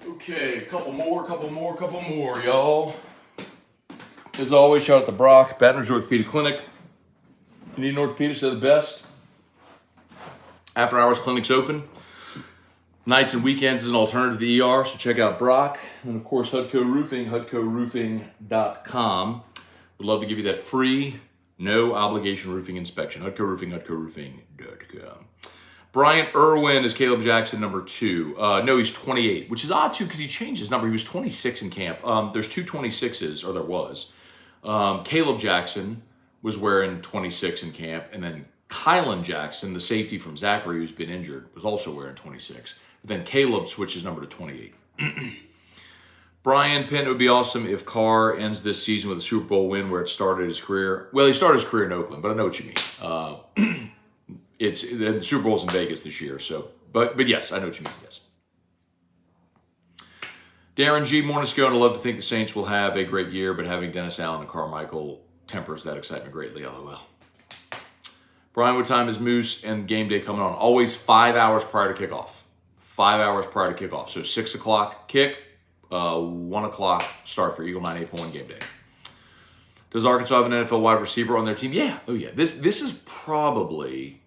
Okay, a couple more, y'all. As always, shout out to Brock, Baton Rouge Orthopedic Clinic. You need an orthopedist, they're the best. After hours clinics open. Nights and weekends is an alternative to the ER, so check out Brock. And of course, Hudco Roofing, hudcoroofing.com. We'd love to give you that free, no obligation roofing inspection. Hudco Roofing, hudcoroofing.com. Brian Irwin is Caleb Jackson, number 2. No, he's 28, which is odd, too, because he changed his number. He was 26 in camp. There's two 26s, or there was. Caleb Jackson was wearing 26 in camp, and then Kylan Jackson, the safety from Zachary, who's been injured, was also wearing 26. But then Caleb switched his number to 28. Brian Penn, it would be awesome if Carr ends this season with a Super Bowl win where it started his career. Well, he started his career in Oakland, but I know what you mean. It's the Super Bowl's in Vegas this year, so but yes, I know what you mean. Yes. Darren G. Morning Scone, I love to think the Saints will have a great year, but having Dennis Allen and Carmichael tempers that excitement greatly. LOL. Brian, what time is Moose and game day coming on? Always 5 hours prior to kickoff. 5 hours prior to kickoff. So 6 o'clock kick, 1 o'clock start for Eagle 98.1 game day. Does Arkansas have an NFL wide receiver on their team? Yeah. Oh yeah. This is probably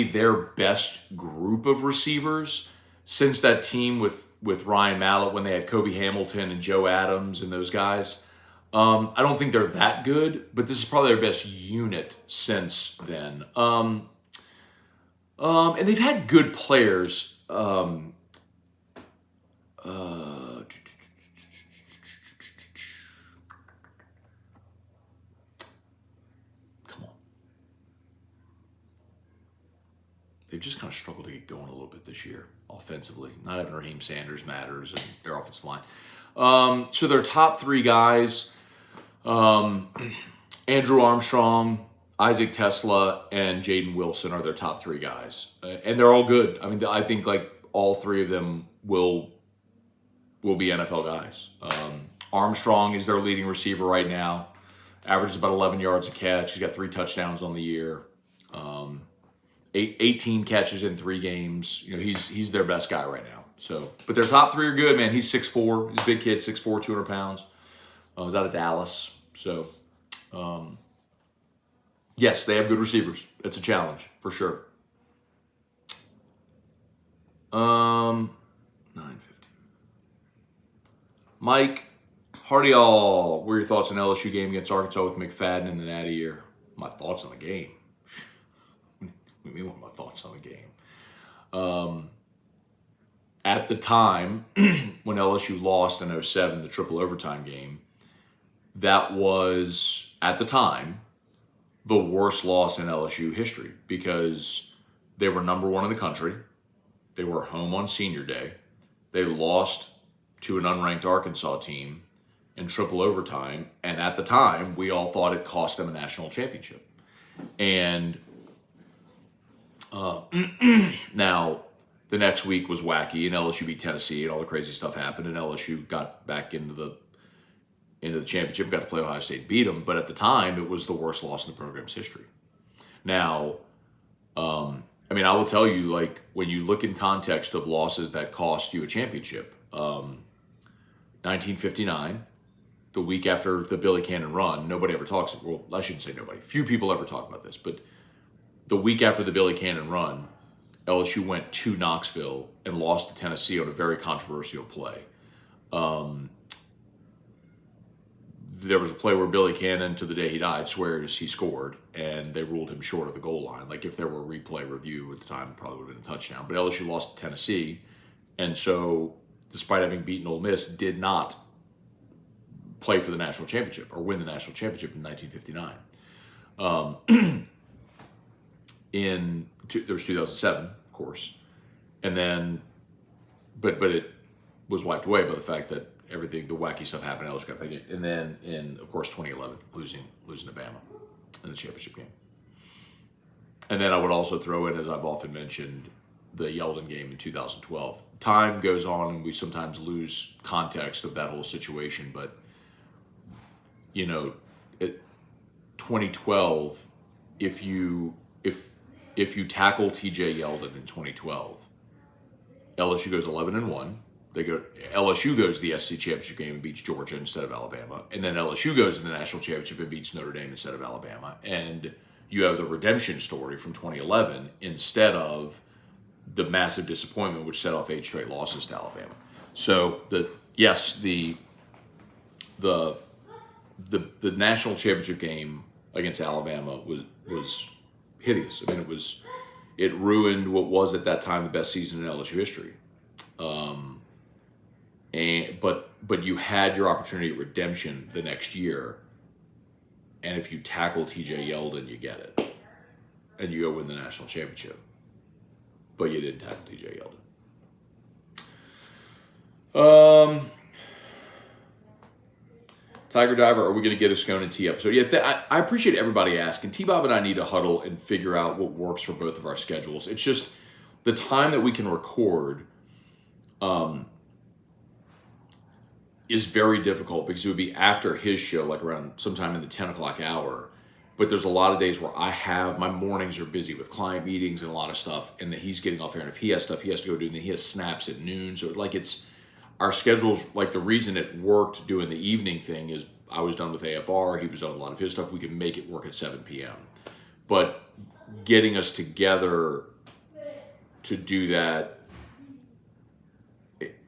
their best group of receivers since that team with Ryan Mallett when they had Kobe Hamilton and Joe Adams and those guys. I don't think they're that good, but this is probably their best unit since then. And they've had good players. They've just kind of struggled to get going a little bit this year offensively. Not having Raheem Sanders matters, and their offensive line. So their top three guys, Andrew Armstrong, Isaac Tesla, and Jaden Wilson are their top three guys. And they're all good. I mean, I think like all three of them will be NFL guys. Armstrong is their leading receiver right now. Averages about 11 yards a catch. He's got 3 touchdowns on the year. 18 catches in 3 games. You know, he's their best guy right now. So, but their top three are good, man. He's 6'4". He's a big kid, 6'4", 200 pounds. He's out of Dallas. So, yes, they have good receivers. It's a challenge for sure. 9:50. Mike, Hardy, all. What are your thoughts on LSU game against Arkansas with McFadden in the Natty year? My thoughts on the game. What do you mean, what are my thoughts on the game? At the time, when LSU lost in 07, the triple overtime game, that was, at the time, the worst loss in LSU history because they were number 1 in the country. They were home on senior day. They lost to an unranked Arkansas team in triple overtime. And at the time, we all thought it cost them a national championship. And now the next week was wacky, and LSU beat Tennessee, and all the crazy stuff happened, and LSU got back into the championship, got to play Ohio State, beat them. But at the time, it was the worst loss in the program's history. Now, I mean, I will tell you, like, when you look in context of losses that cost you a championship, 1959, the week after the Billy Cannon run, nobody ever talks, well, I shouldn't say nobody, few people ever talk about this, but the week after the Billy Cannon run, LSU went to Knoxville and lost to Tennessee on a very controversial play. There was a play where Billy Cannon, to the day he died, swears he scored, and they ruled him short of the goal line. Like, if there were a replay review at the time, it probably would have been a touchdown. But LSU lost to Tennessee, and so, despite having beaten Ole Miss, did not play for the national championship or win the national championship in 1959. There was 2007, of course, and then, but it was wiped away by the fact that everything, the wacky stuff happened. LSU got paid, and then in, of course, 2011, losing to Bama in the championship game. And then I would also throw in, as I've often mentioned, the Yeldon game in 2012. Time goes on, and we sometimes lose context of that whole situation. But 2012, if you tackle T.J. Yeldon in 2012, LSU goes 11-1. LSU goes to the SEC championship game and beats Georgia instead of Alabama, and then LSU goes to the national championship and beats Notre Dame instead of Alabama, and you have the redemption story from 2011 instead of the massive disappointment which set off 8 straight losses to Alabama. So the national championship game against Alabama was hideous. I mean, it ruined what was at that time the best season in LSU history. But you had your opportunity at redemption the next year, and if you tackle T.J. Yeldon, you get it, and you go win the national championship. But you didn't tackle T.J. Yeldon. Tiger Diver, are we going to get a Scone and T episode? Yeah, I appreciate everybody asking. T-Bob and I need to huddle and figure out what works for both of our schedules. It's just the time that we can record is very difficult because it would be after his show, like around sometime in the 10 o'clock hour. But there's a lot of days where my mornings are busy with client meetings and a lot of stuff, and that he's getting off air, and if he has stuff he has to go do, and then he has snaps at noon. So like our schedules, like the reason it worked doing the evening thing is I was done with AFR, he was done with a lot of his stuff, we could make it work at 7 p.m. But getting us together to do that,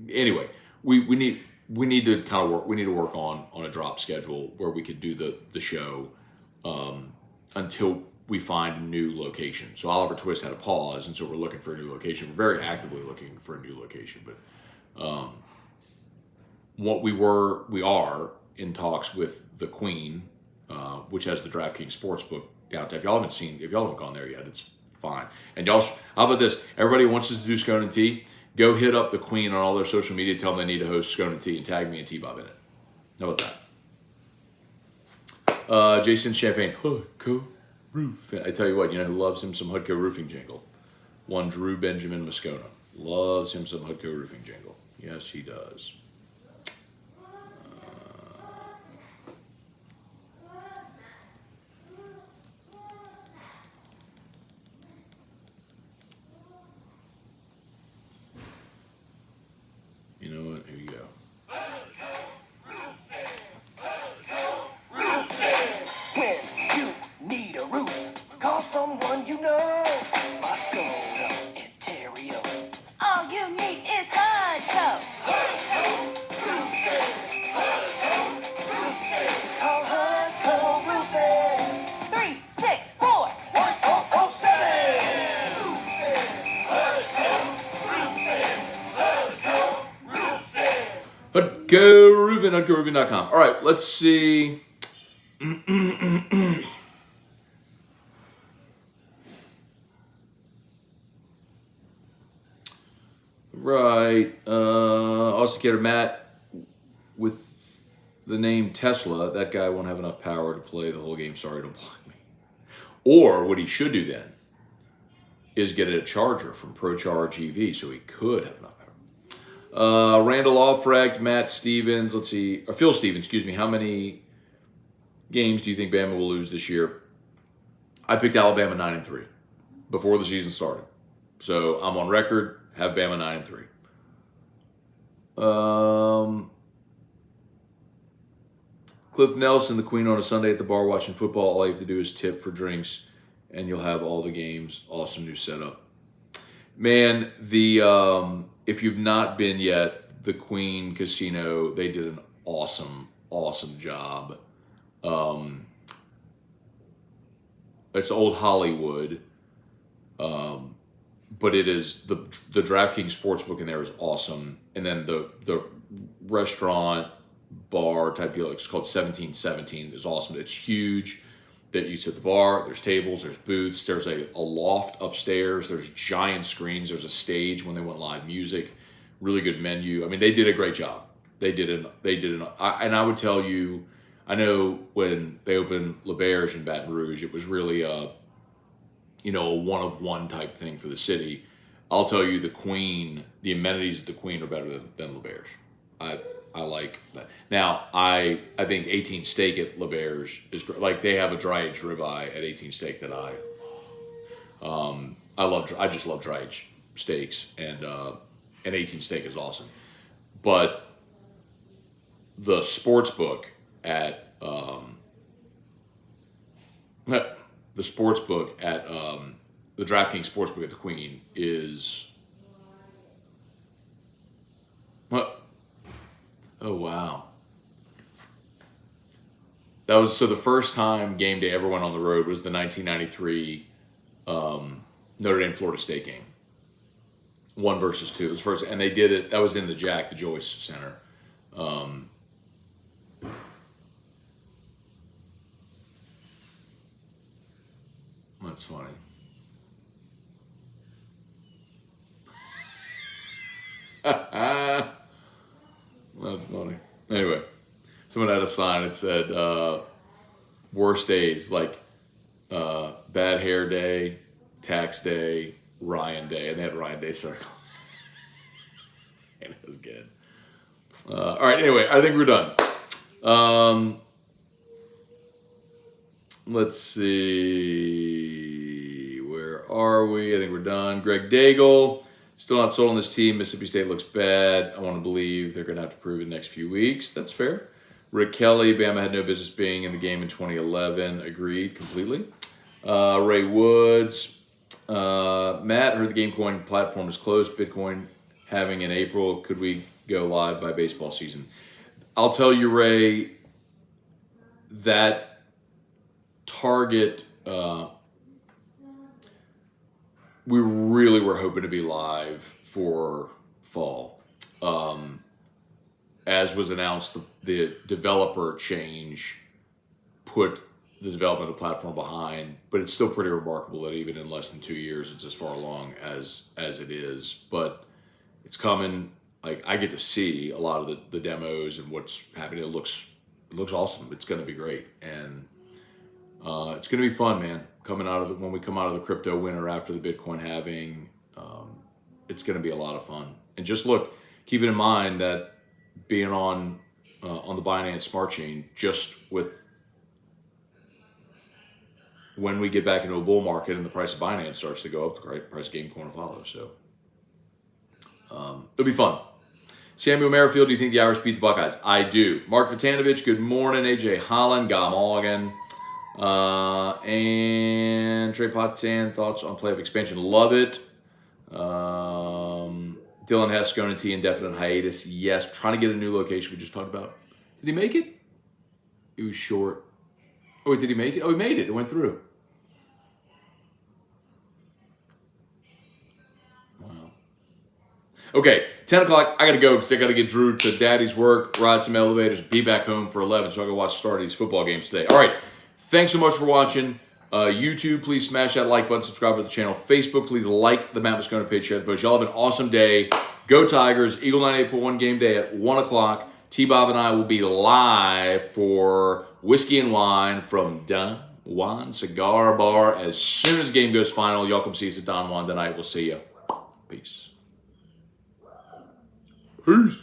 anyway, we need, we need to kind of work. We need to work on a drop schedule where we could do the show until we find a new location. So Oliver Twist had a pause, and so we're looking for a new location. We're very actively looking for a new location, but we are in talks with the Queen, which has the DraftKings Sportsbook downtown. If y'all haven't gone there yet, it's fine. And y'all, how about this? Everybody wants us to do Scone and Tea. Go hit up the Queen on all their social media. Tell them they need to host Scone and Tea and tag me and T-Bob in it. How about that? Jason Champagne, Hudco Roofing. I tell you what, you know who loves him some Hudco Roofing jingle? One Drew Benjamin Moscona. Loves him some Hudco Roofing jingle. Yes, he does. You know what? Here you go.
When you need a roof, call someone you know. My Scone, Ontario.
All you need is Hudco.
Call Hudco Roofing.
364.
1007.
Hudco Roofing, HudcoRoofing.com. All right, let's see. Right. Austicator Matt with the name Tesla. That guy won't have enough power to play the whole game. Sorry, don't block me. Or what he should do then is get a charger from ProCharge EV so he could have enough power. Randall Alfrecht, Matt Stevens, let's see, or Phil Stevens, excuse me. How many games do you think Bama will lose this year? I picked Alabama 9-3 before the season started. So I'm on record, have Bama 9-3. Cliff Nelson, the Queen on a Sunday at the bar watching football. All you have to do is tip for drinks and you'll have all the games. Awesome new setup. Man, if you've not been yet, the Queen Casino, they did an awesome job. It's old Hollywood, but it is the DraftKings Sportsbook in there is awesome, and then the restaurant bar type deal, it's called 1717, is awesome. It's huge. That you sit at the bar, there's tables, there's booths, there's a loft upstairs, there's giant screens, there's a stage when they want live music, really good menu. I mean, they did a great job. And I would tell you, I know when they opened LeBear's in Baton Rouge, it was really a one-of-one type thing for the city. I'll tell you, the amenities at the Queen are better than LeBear's. I like that. Now, I think 18 Steak at LeBear's is great. Like, they have a dry-aged ribeye at 18 Steak that I just love dry-aged steaks, and 18 Steak is awesome. But the sports book at the DraftKings Sportsbook at the Queen is what? Oh, wow. That was, so the first time game day ever went on the road was the 1993 Notre Dame Florida State game. 1 versus 2. It was first, and they did it. That was in the Jack, the Joyce Center. That's funny. That's funny. Anyway, someone had a sign that said, worst days, like bad hair day, tax day, Ryan day, and they had Ryan Day circle. And it was good. All right, anyway, I think we're done. Let's see. Where are we? I think we're done. Greg Daigle. Still not sold on this team. Mississippi State looks bad. I want to believe they're going to have to prove it in the next few weeks. That's fair. Rick Kelly, Bama had no business being in the game in 2011. Agreed completely. Ray Woods. Matt, heard the GameCoin platform is closed. Bitcoin having in April. Could we go live by baseball season. I'll tell you, Ray, that target, we really were hoping to be live for fall. As was announced, the developer change put the development of the platform behind, but it's still pretty remarkable that even in less than 2 years, it's as far along as it is. But it's coming. Like, I get to see a lot of the demos and what's happening. It looks awesome. It's going to be great, and it's going to be fun, man. When we come out of the crypto winter after the Bitcoin halving, it's going to be a lot of fun. And just keeping in mind that being on the Binance Smart Chain, just with when we get back into a bull market and the price of Binance starts to go up, the price of Gamecoin will follow. So it'll be fun. Samuel Merrifield, do you think the Irish beat the Buckeyes? I do. Mark Vitanovich, good morning. AJ Holland, God morgen. And Trey Potan, thoughts on playoff expansion? Love it. Dylan Hess, Scone and T, indefinite hiatus. Yes, trying to get a new location we just talked about. Did he make it? It was short. Oh, wait, did he make it? Oh, he made it. It went through. Wow. Okay, 10 o'clock. I got to go because I got to get Drew to Daddy's work, ride some elevators, be back home for 11, so I got to watch the start of these football games today. All right. Thanks so much for watching. YouTube, please smash that like button, subscribe to the channel. Facebook, please like the Matt Scone page, share the post. Y'all have an awesome day. Go Tigers. Eagle 98.1 game day at 1 o'clock. T-Bob and I will be live for Whiskey and Wine from Don Juan Cigar Bar. As soon as the game goes final, y'all come see us at Don Juan tonight. We'll see you. Peace. Peace.